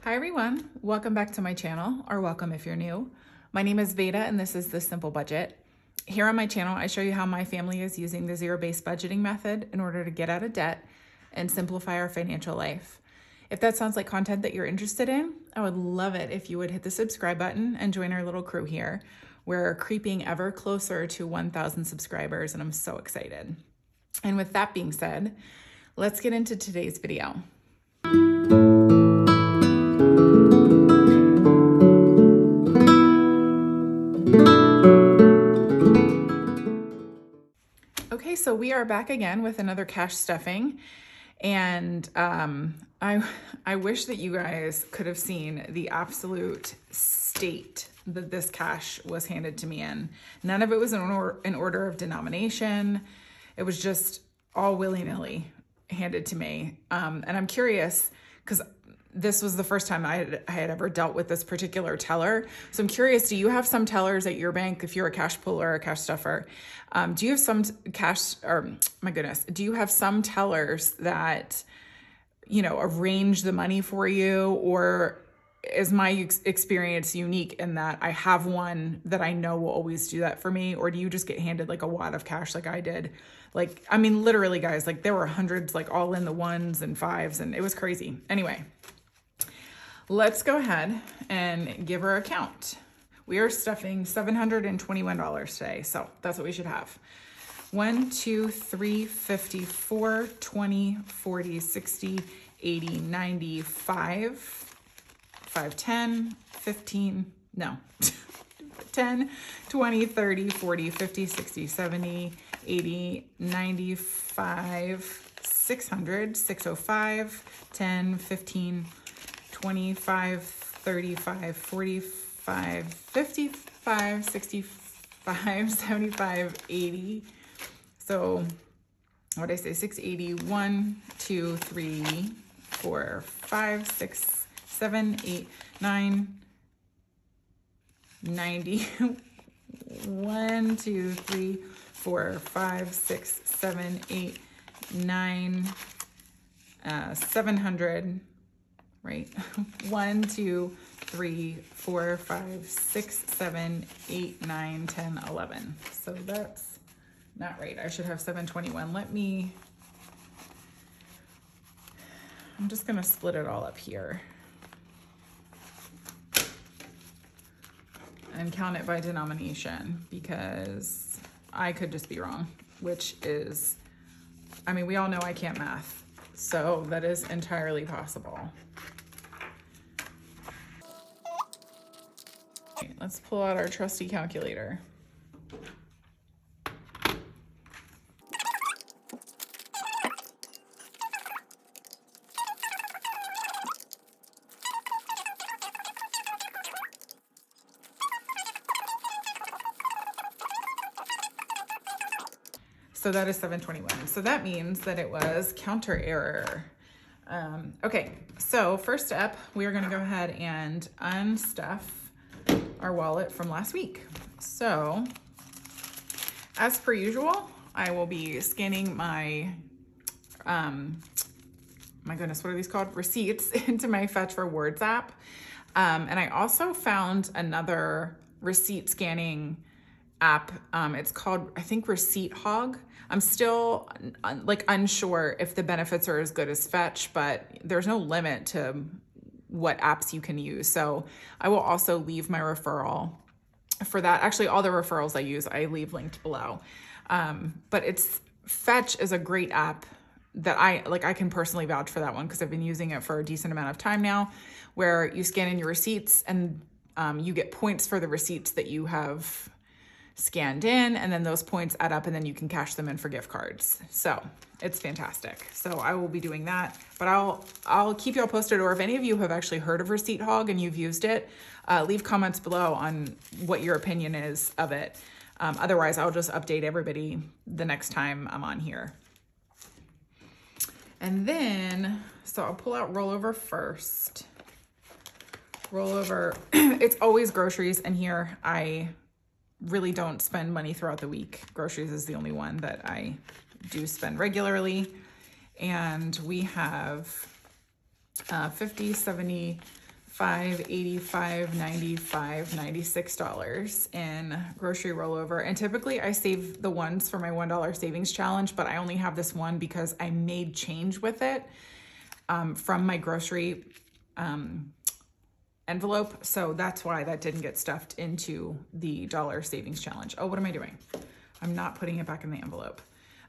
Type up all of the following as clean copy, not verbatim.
Hi everyone, welcome back to my channel, or welcome if you're new. My name is Veda and this is The Simple Budget. Here on my channel, I show you how my family is using the zero-based budgeting method in order to get out of debt and simplify our financial life. If that sounds like content that you're interested in, I would love it if you would hit the subscribe button and join our little crew here. We're creeping ever closer to 1,000 subscribers and I'm so excited. And with that being said, let's get into today's video. Okay, so we are back again with another cash stuffing, and I wish that you guys could have seen the absolute state that this cash was handed to me in. None of it was in order of denomination. It was just all willy-nilly handed to me, and I'm curious because this was the first time I had ever dealt with this particular teller. So I'm curious, do you have some tellers at your bank if you're a cash puller or a cash stuffer? Do you have some do you have some tellers that, arrange the money for you? Or is my experience unique in that I have one that I know will always do that for me? Or do you just get handed like a wad of cash like I did? Literally guys, there were hundreds, all in the ones and fives, and it was crazy. Anyway, let's go ahead and give her a count. We are stuffing $721 today, so that's what we should have. 1, 2, 3, 50, 4, 20, 40, 60, 80, 90, 5, 10, 15, no, 10, 20, 30, 40, 50, 60, 70, 80, 95, 600, 605, 10, 15, 25, 35, 45, 55, 65, 75, 80. So what did I say? 680, 1, 2, 3, 4, 5, 6, 7, 8, 9, 90. 1, 2, 3, 4, 5, 6, 7, 8, 9, 700. Right? 1, 2, 3, 4, 5, 6, 7, 8, 9, 10, 11. So that's not right. I should have 721. I'm just going to split it all up here and count it by denomination because I could just be wrong, which is, we all know I can't math. So that is entirely possible. Let's pull out our trusty calculator. So that is 721. So that means that it was counter error. Okay, so first up, we are going to go ahead and unstuff our wallet from last week. So as per usual, I will be scanning my, my goodness, what are these called? Receipts into my Fetch Rewards app. And I also found another receipt scanning app. It's called, I think, Receipt Hog. I'm still unsure if the benefits are as good as Fetch, but there's no limit to what apps you can use. So I will also leave my referral for that. Actually, all the referrals I use, I leave linked below. But Fetch is a great app that I can personally vouch for that one because I've been using it for a decent amount of time now, where you scan in your receipts and you get points for the receipts that you have scanned in, and then those points add up and then you can cash them in for gift cards. So it's fantastic. So I will be doing that, but I'll keep y'all posted, or if any of you have actually heard of Receipt Hog and you've used it, leave comments below on what your opinion is of it. Otherwise, I'll just update everybody the next time I'm on here. And then, so I'll pull out rollover first. Rollover, it's always groceries in here. I really don't spend money throughout the week. Groceries is the only one that I do spend regularly. And we have 50, 70, $85, $95, $96 in grocery rollover. And typically I save the ones for my $1 savings challenge, but I only have this one because I made change with it from my grocery envelope. So that's why that didn't get stuffed into the dollar savings challenge. Oh, what am I doing? I'm not putting it back in the envelope.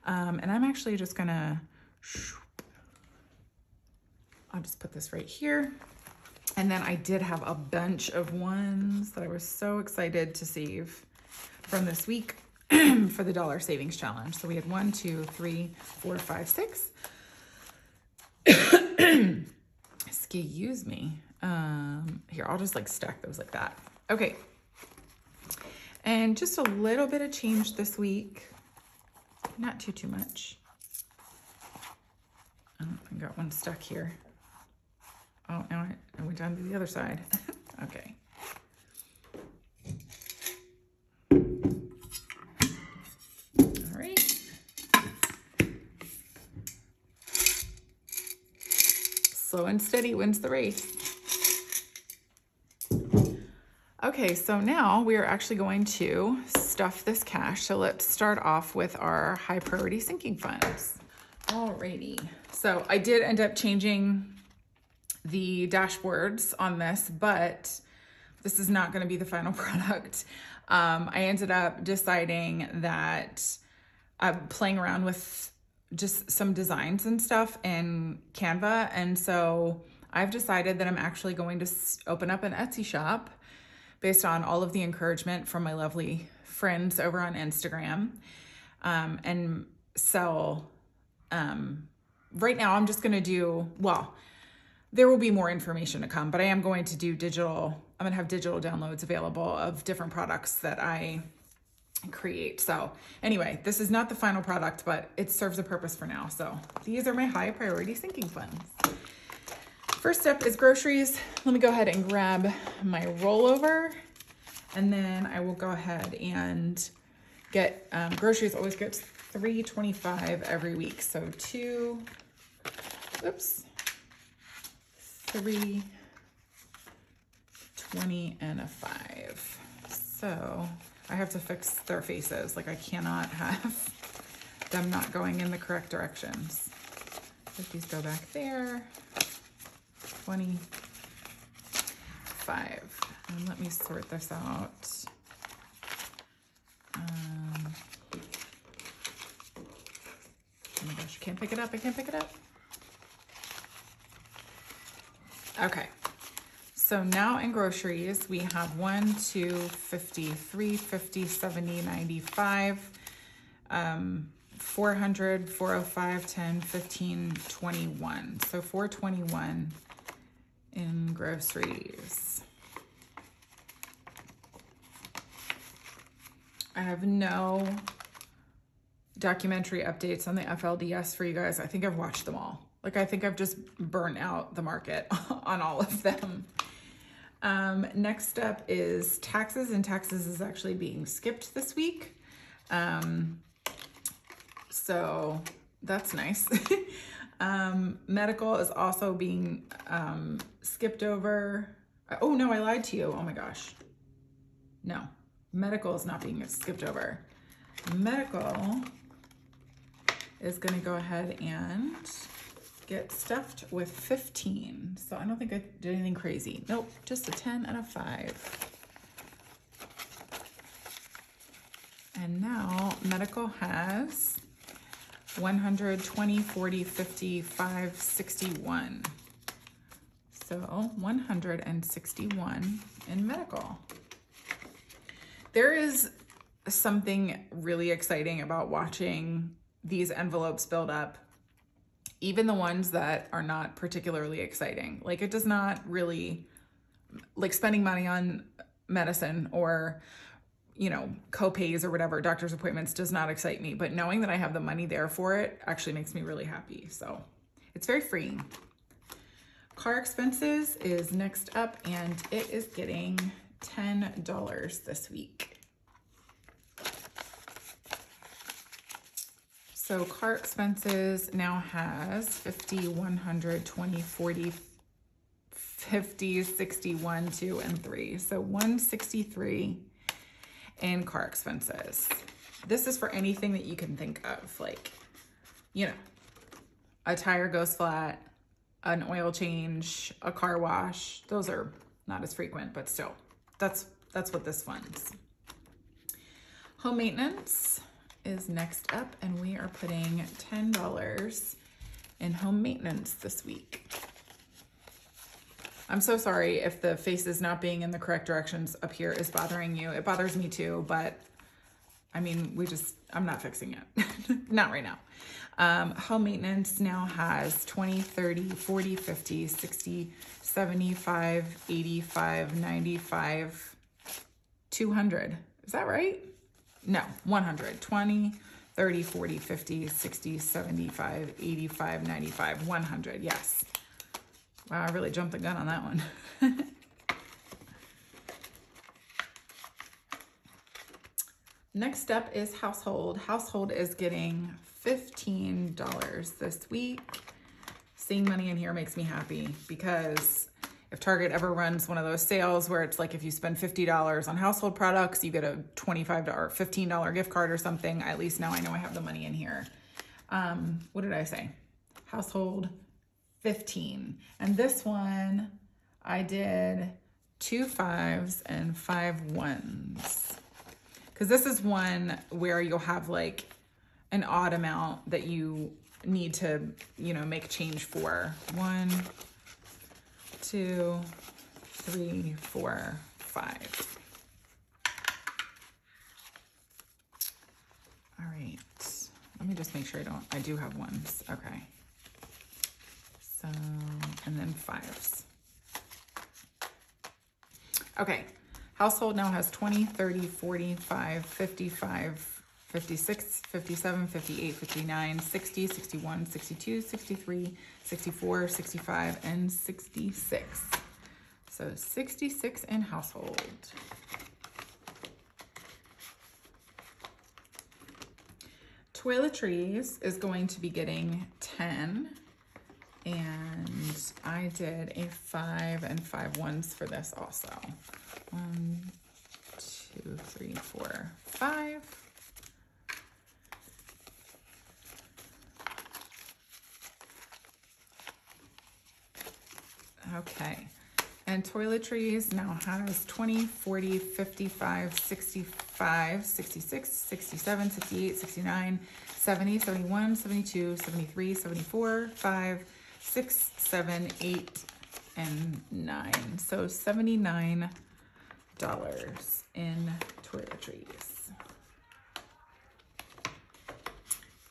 And I'm actually just gonna, I'll just put this right here. And then I did have a bunch of ones that I was so excited to save from this week for the dollar savings challenge. So we had 1, 2, 3, 4, 5, 6. Excuse me. Here, I'll just like stack those like that. Okay. And just a little bit of change this week. Not too much. Oh, I got one stuck here. Oh, now I went down to the other side. Okay. All right. Slow and steady wins the race. Okay, so now we are actually going to stuff this cash. So let's start off with our high priority sinking funds. Alrighty. So I did end up changing the dashboards on this, but this is not going to be the final product. I ended up deciding that I'm playing around with just some designs and stuff in Canva. And so I've decided that I'm actually going to open up an Etsy shop based on all of the encouragement from my lovely friends over on Instagram, and sell, right now I'm just going to do, well, there will be more information to come, but I am going to do digital. I'm going to have digital downloads available of different products that I create. So anyway, this is not the final product, but it serves a purpose for now. So these are my high priority sinking funds. First step is groceries. Let me go ahead and grab my rollover, and then I will go ahead and get groceries. Always gets $3.25 every week. So $3.20 and a $5. So I have to fix their faces. Like I cannot have them not going in the correct directions. 50s go back there. 25. And let me sort this out. Oh my gosh, I can't pick it up. I can't pick it up. Okay. So now in groceries, we have 1, 2, 50, 3, 50, 70, 95, 400, 405, 10, 15, 21. So 421 in groceries. I have no documentary updates on the FLDS for you guys. I think I've watched them all. Like I think I've just burnt out the market on all of them. Next up is taxes, and taxes is actually being skipped this week. So that's nice. Medical is also being skipped over. Oh no, I lied to you. Oh my gosh. No, medical is not being skipped over. Medical is going to go ahead and get stuffed with 15. So I don't think I did anything crazy. Nope, just a 10 and a 5. And now medical has 120, 40, 50, 5, 61. So 161 in medical. There is something really exciting about watching these envelopes build up, even the ones that are not particularly exciting. Like it does not really, like spending money on medicine or, you know, co-pays or whatever, doctor's appointments does not excite me, but knowing that I have the money there for it actually makes me really happy. So it's very freeing. Car expenses is next up, and it is getting $10 this week. So car expenses now has 50, 100, 20, 40, 50, 61, 2, and 3. So 163 in car expenses. This is for anything that you can think of, like, you know, a tire goes flat, an oil change, a car wash. Those are not as frequent, but still, that's what this funds. Home maintenance is next up, and we are putting $10 in home maintenance this week. I'm so sorry if the faces not being in the correct directions up here is bothering you. It bothers me too, but I mean, I'm not fixing it. Not right now. Home maintenance now has 20, 30, 40, 50, 60, 75, 85, 95, 200. Is that right? No, 100. 20, 30, 40, 50, 60, 75, 85, 95, 100. Yes. Wow, I really jumped the gun on that one. Next up is household. Household is getting $15 this week. Seeing money in here makes me happy, because if Target ever runs one of those sales where it's like if you spend $50 on household products, you get a $25 or $15 gift card or something, at least now I know I have the money in here. What did I say? Household 15. And this one I did 2 5s and 5 1s. Because this is one where you'll have like an odd amount that you need to, you know, make change for. 1, 2, 3, 4, 5. All right. Let me just make sure I do have 1s. Okay. So, and then 5s. Okay. Household now has 20, 30, 45, 55, 56, 57, 58, 59, 60, 61, 62, 63, 64, 65, and 66. So 66 in household. Toiletries is going to be getting 10. And I did a 5 and 5 1s for this also. 1, 2, 3, 4, 5. Okay. And toiletries now has 20, 40, 55, 65, 66, 67, 68, 69, 70, 71, 72, 73, 74, 5, 6, 7, 8, and 9. So $79 in toiletries.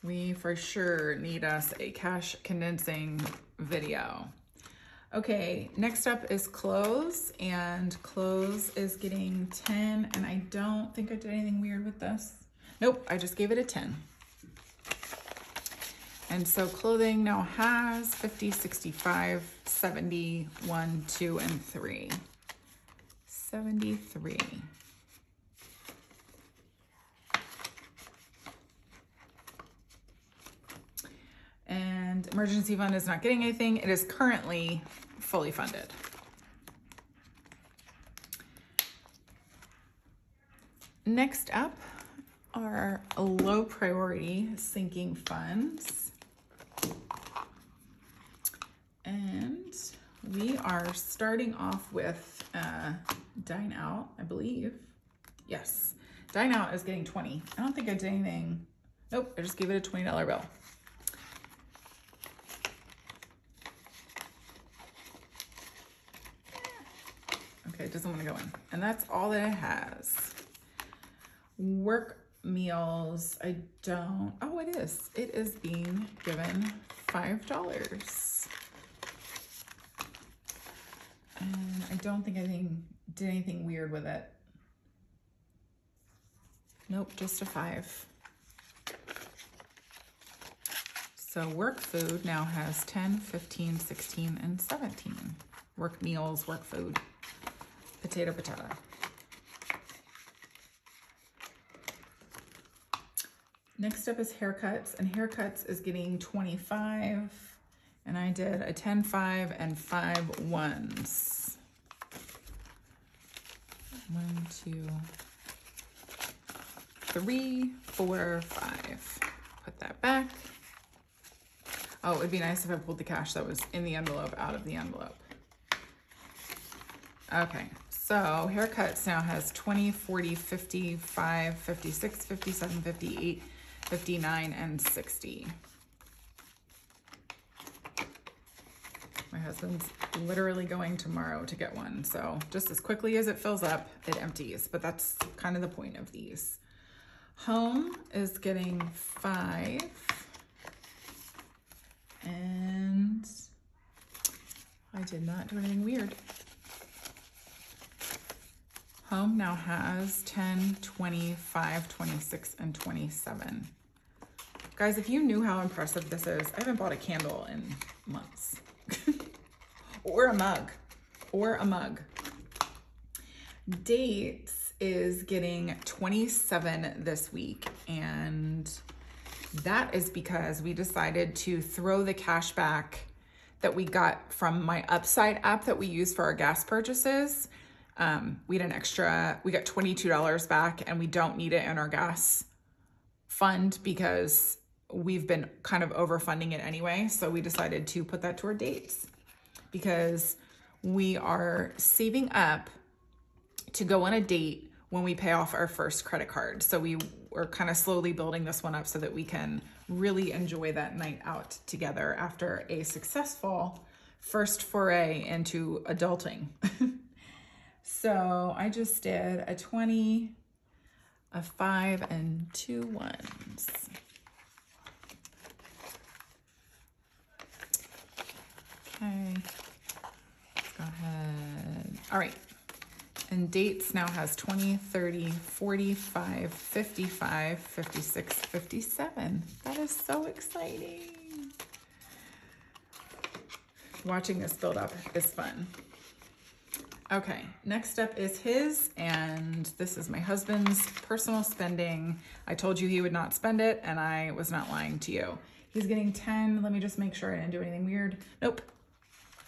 We for sure need us a cash condensing video. Okay, next up is clothes, and clothes is getting 10, and I don't think I did anything weird with this. Nope, I just gave it a 10. And so clothing now has 50, 65, 70, 1, 2, and 3. 73. And emergency fund is not getting anything. It is currently fully funded. Next up are low priority sinking funds. And we are starting off with Dine Out, I believe. Yes, Dine Out is getting 20. I don't think I did anything. Nope, I just gave it a $20 bill. Okay, it doesn't want to go in. And that's all that it has. Work meals, I don't, oh, it is. It is being given $5. And I don't think I did anything weird with it. Nope, just a 5. So work food now has 10, 15, 16, and 17. Work meals, work food. Potato, potato. Next up is haircuts, and haircuts is getting 25, And I did a 10, 5, and 5 ones. 1, 2, 3, 4, 5. Put that back. Oh, it would be nice if I pulled the cash that was in the envelope out of the envelope. Okay, so haircuts now has 20, 40, 55, 56, 57, 58, 59, and 60. My husband's literally going tomorrow to get one, so just as quickly as it fills up, it empties, but that's kind of the point of these. Home is getting 5, and I did not do anything weird. Home now has 10, 25, 26, and 27. Guys, if you knew how impressive this is, I haven't bought a candle in months. Or a mug. Dates is getting 27 this week, and that is because we decided to throw the cash back that we got from my Upside app that we use for our gas purchases. We got $22 back, and we don't need it in our gas fund because we've been kind of overfunding it anyway. So we decided to put that to our dates because we are saving up to go on a date when we pay off our first credit card. So we are kind of slowly building this one up so that we can really enjoy that night out together after a successful first foray into adulting. So I just did a 20, a 5, and 2 ones. Okay, let's go ahead. All right, and dates now has 20, 30, 45, 55, 56, 57. That is so exciting. Watching this build up is fun. Okay, next up is his, and this is my husband's personal spending. I told you he would not spend it, and I was not lying to you. He's getting 10. Let me just make sure I didn't do anything weird. Nope,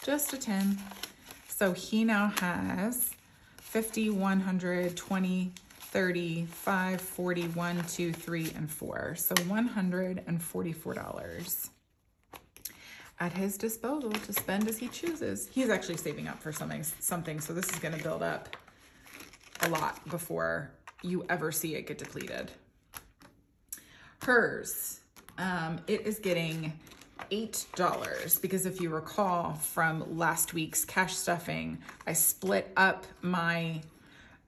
just a 10. So he now has 50, 100, 20, 30, 5, 40, 1, 2, 3, and 4. So $144 at his disposal to spend as he chooses. He's actually saving up for something, so this is gonna build up a lot before you ever see it get depleted. Hers, it is getting $8 because if you recall from last week's cash stuffing, I split up my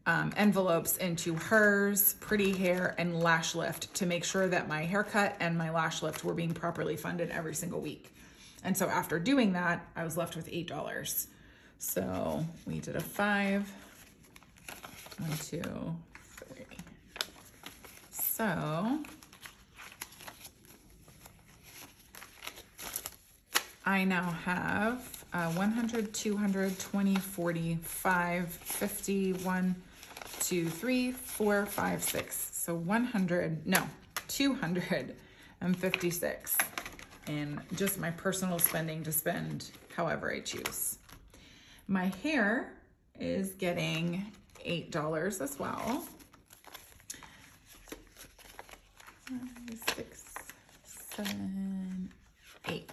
envelopes into hers, pretty hair, and lash lift to make sure that my haircut and my lash lift were being properly funded every single week. And so after doing that, I was left with $8. So we did a 5, 1, 2, 3. So I now have 100, 200, 20, 40, 5, 50, 1, 2, 3, 4, 5, 6. So 256 in just my personal spending to spend however I choose. My hair is getting $8 as well. 5, 6, 7, 8.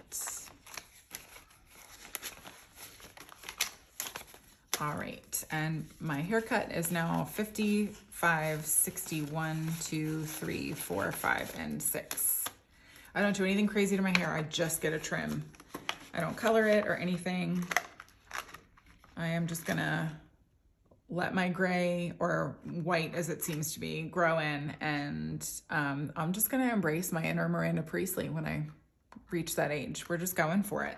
All right, and my haircut is now 55, 61, 2, 3, 4, 5, and 6. I don't do anything crazy to my hair. I just get a trim. I don't color it or anything. I am just gonna let my gray, or white as it seems to be, grow in, and I'm just gonna embrace my inner Miranda Priestley when I reach that age. We're just going for it.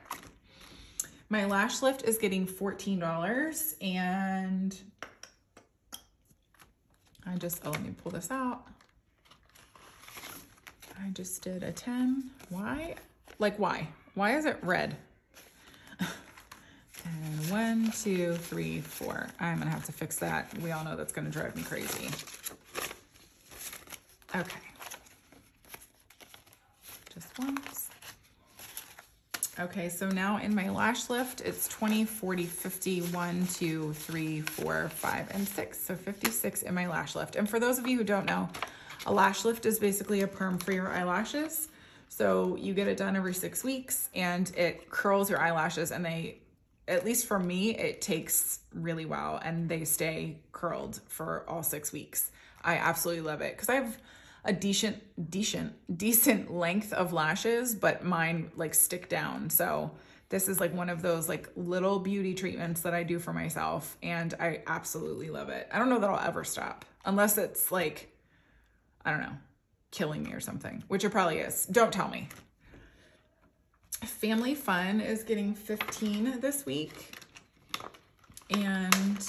My lash lift is getting $14, and let me pull this out. I just did a 10. Why? Like, why? Why is it red? And 1, 2, 3, 4. I'm gonna have to fix that. We all know that's gonna drive me crazy. Okay. Just once. Okay, so now in my lash lift, it's 20, 40, 50, 1, 2, 3, 4, 5, and 6. So 56 in my lash lift. And for those of you who don't know, a lash lift is basically a perm for your eyelashes. So you get it done every 6 weeks and it curls your eyelashes, and they, at least for me, it takes really well and they stay curled for all 6 weeks. I absolutely love it because I have a decent length of lashes, but mine like stick down. So this is like one of those like little beauty treatments that I do for myself, and I absolutely love it. I don't know that I'll ever stop unless it's like, I don't know, killing me or something, which it probably is. Don't tell me. Family Fun is getting 15 this week, and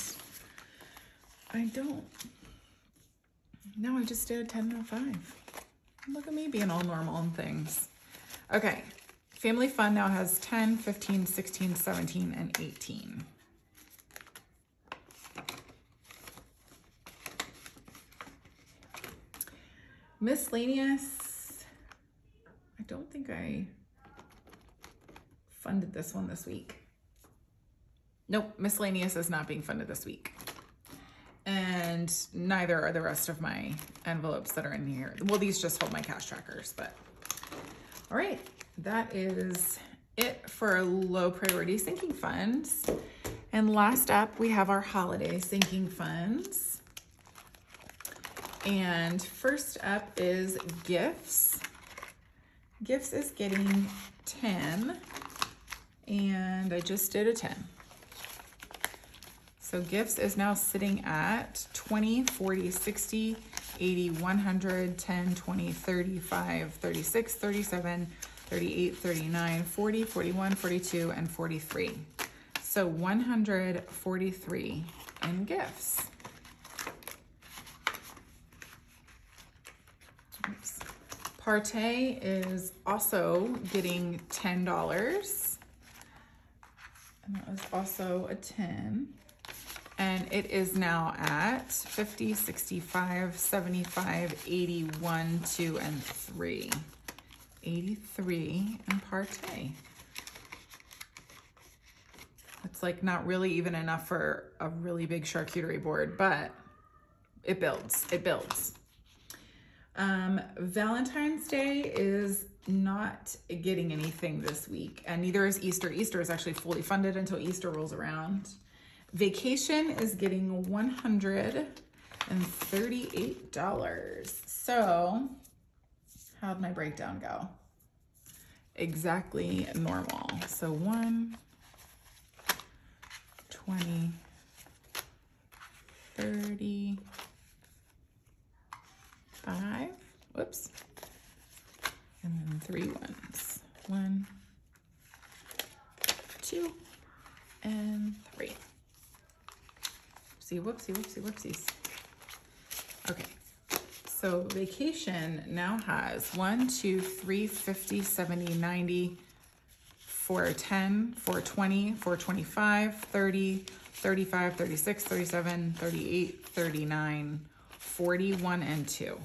I just did a 10 and a 5. Look at me being all normal and things. Okay, Family Fun now has 10, 15, 16, 17, and 18. Miscellaneous, I don't think I funded this one this week. Nope, miscellaneous is not being funded this week. And neither are the rest of my envelopes that are in here. Well, these just hold my cash trackers, but all right, that is it for low priority sinking funds. And last up, we have our holiday sinking funds. And first up is gifts. Gifts is getting 10, and I just did a 10. So gifts is now sitting at 20, 40, 60, 80, 100, 10, 20, 35, 36, 37, 38, 39, 40, 41, 42, and 43. So 143 in gifts. Oops. Partay is also getting $10. And that was also a 10. And it is now at 50, 65, 75, 81, 2, and 3. 83 in Partay. It's like not really even enough for a really big charcuterie board, but it builds. It builds. Valentine's Day is not getting anything this week, and neither is Easter. Easter is actually fully funded until Easter rolls around. Vacation is getting $138. So how'd my breakdown go? Exactly normal. So 1, 20, 35, whoops, and then 3 ones. 1, 2, and 3. Whoopsie, whoopsies. Okay, so vacation now has 1, 2, 3, 50, 70, 90, 410, 420, 425, 30, 35, 36, 37, 38, 39, 41, and 2.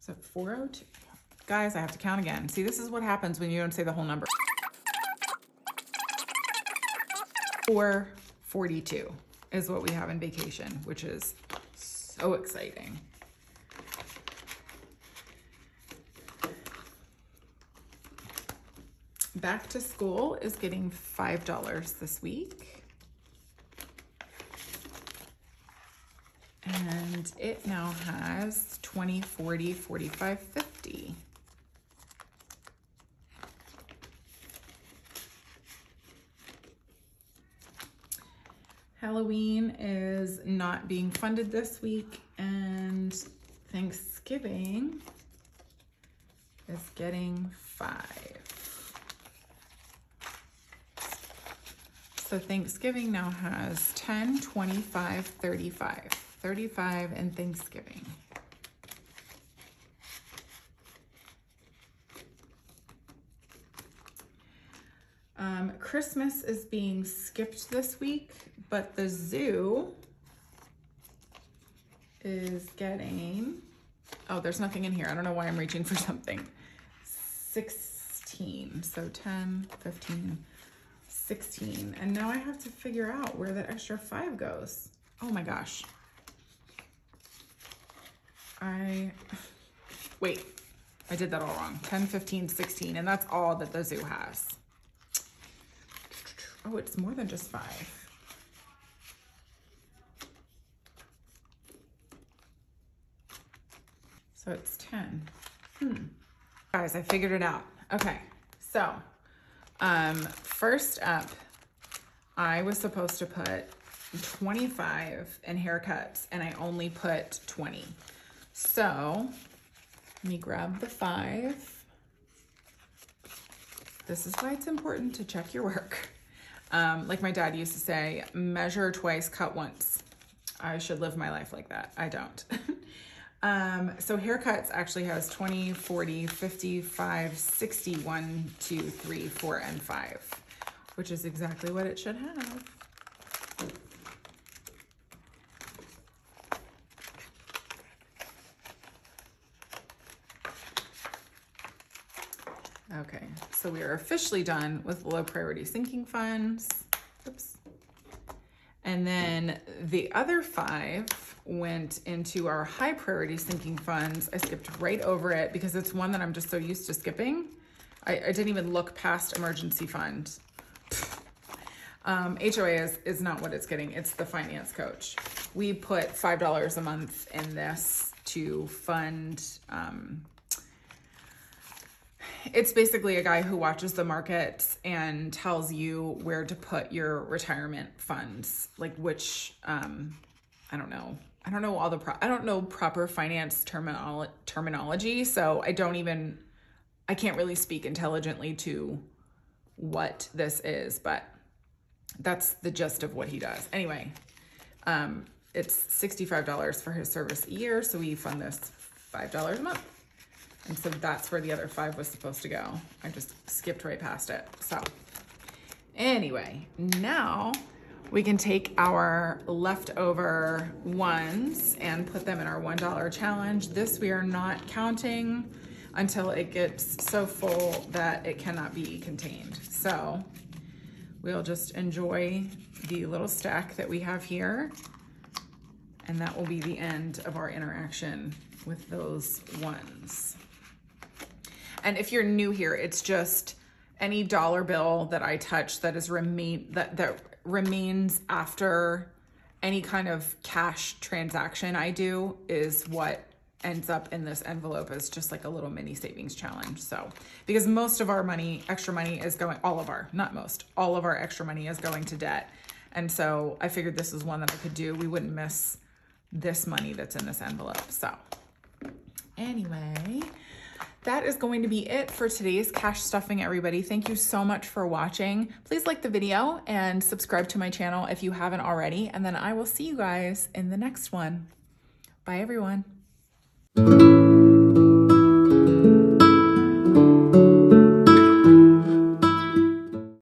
So 402. Guys, I have to count again. See, this is what happens when you don't say the whole number. 442 is what we have in vacation, which is so exciting. Back to school is getting $5 this week. And it now has 20, 40, 45, 50. Halloween is not being funded this week, and Thanksgiving is getting 5. So Thanksgiving now has 10, 25, 35. 35 in Thanksgiving. Christmas is being skipped this week, but the zoo is getting Oh, there's nothing in here. I don't know why I'm reaching for something. 16. So 10, 15, 16. And now I have to figure out where that extra 5 goes. Oh my gosh. Wait, I did that all wrong. 10, 15, 16, and that's all that the zoo has. Oh, it's more than just 5. So it's 10. Guys, I figured it out. Okay, so first up, I was supposed to put 25 in haircuts, and I only put 20. So let me grab the 5. This is why it's important to check your work. Like my dad used to say, measure twice, cut once. I should live my life like that. I don't. So haircuts actually has 20, 40, 55, 60, 1, 2, 3, 4, and 5, which is exactly what it should have. Okay, so we are officially done with low priority sinking funds. Oops. And then the other 5 went into our high priority sinking funds. I skipped right over it because it's one that I'm just so used to skipping. I didn't even look past emergency fund. HOA is not what it's getting. It's the finance coach. We put $5 a month in this to fund, it's basically a guy who watches the markets and tells you where to put your retirement funds, like which, I don't know. I don't know all the I don't know proper finance terminology, so I can't really speak intelligently to what this is, but that's the gist of what he does. Anyway, it's $65 for his service a year, so we fund this $5 a month. And so that's where the other 5 was supposed to go. I just skipped right past it. So anyway, now we can take our leftover ones and put them in our $1 challenge. This we are not counting until it gets so full that it cannot be contained. So we'll just enjoy the little stack that we have here, and that will be the end of our interaction with those ones. And if you're new here, it's just any dollar bill that I touch that is that remains after any kind of cash transaction I do is what ends up in this envelope as just like a little mini savings challenge. So, because most of our money, extra money is going, all of our extra money is going to debt. And so I figured this is one that I could do. We wouldn't miss this money that's in this envelope. So anyway, that is going to be it for today's cash stuffing, everybody. Thank you so much for watching. Please like the video and subscribe to my channel if you haven't already. And then I will see you guys in the next one. Bye, everyone.